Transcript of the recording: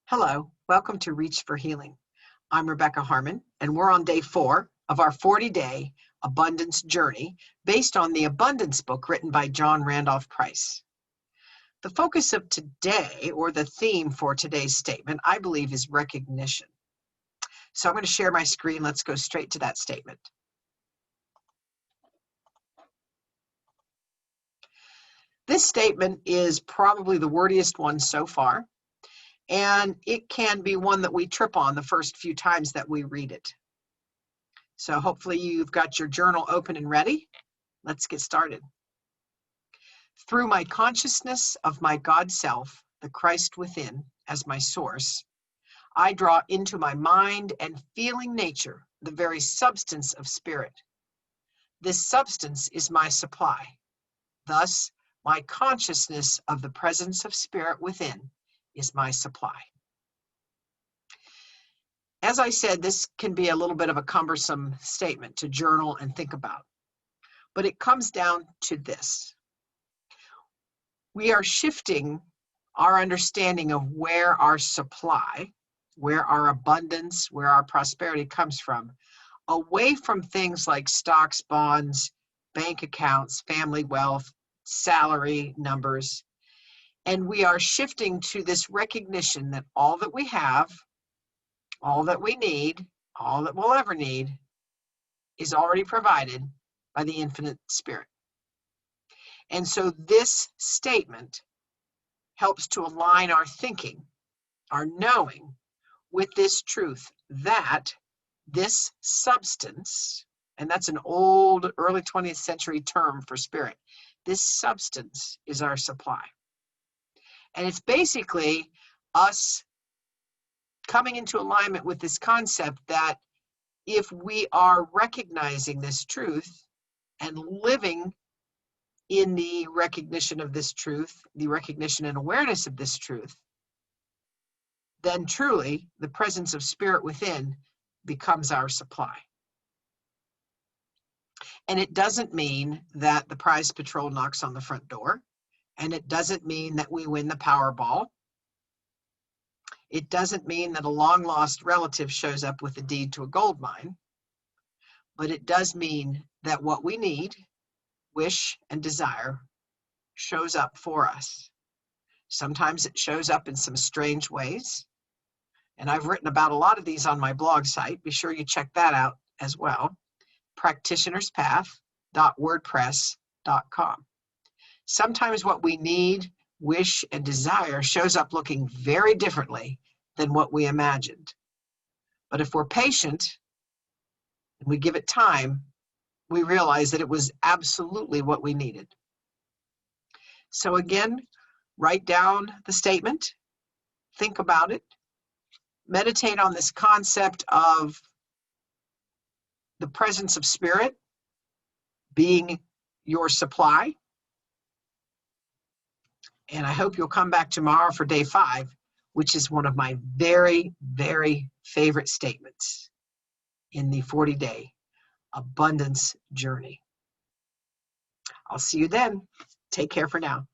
Hello, welcome to Reach for Healing. I'm Rebecca Harmon, and we're on day 4 of our 40-day abundance journey based on the Abundance book written by John Randolph Price. The focus of today, or the theme for today's statement, I believe is recognition. So I'm going to share my screen. Let's go straight to that statement. This statement is probably the wordiest one so far, and it can be one that we trip on the first few times that we read it. So hopefully you've got your journal open and ready. Let's get started. Through my consciousness of my God self, the Christ within, as my source, I draw into my mind and feeling nature the very substance of spirit. This substance is my supply. Thus, my consciousness of the presence of spirit within is my supply. As I said, this can be a little bit of a cumbersome statement to journal and think about, but it comes down to this. We are shifting our understanding of where our supply, where our abundance, where our prosperity comes from, away from things like stocks, bonds, bank accounts, family wealth, salary numbers, and we are shifting to this recognition that all that we have, all that we need, all that we'll ever need is already provided by the infinite spirit. And so this statement helps to align our thinking, our knowing, with this truth that this substance, and that's an old early 20th century term for spirit, this substance is our supply. And it's basically us coming into alignment with this concept that if we are recognizing this truth and living in the recognition of this truth, the recognition and awareness of this truth, then truly the presence of spirit within becomes our supply. And it doesn't mean that the prize patrol knocks on the front door, and it doesn't mean that we win the Powerball. It doesn't mean that a long-lost relative shows up with a deed to a gold mine, but it does mean that what we need, wish, and desire shows up for us. Sometimes it shows up in some strange ways, and I've written about a lot of these on my blog site. Be sure you check that out as well, practitionerspath.wordpress.com. Sometimes what we need, wish, and desire shows up looking very differently than what we imagined. But if we're patient and we give it time, we realize that it was absolutely what we needed. So again, write down the statement, think about it, meditate on this concept of the presence of spirit being your supply. And I hope you'll come back tomorrow for day 5, which is one of my very, very favorite statements in the 40-day abundance journey. I'll see you then. Take care for now.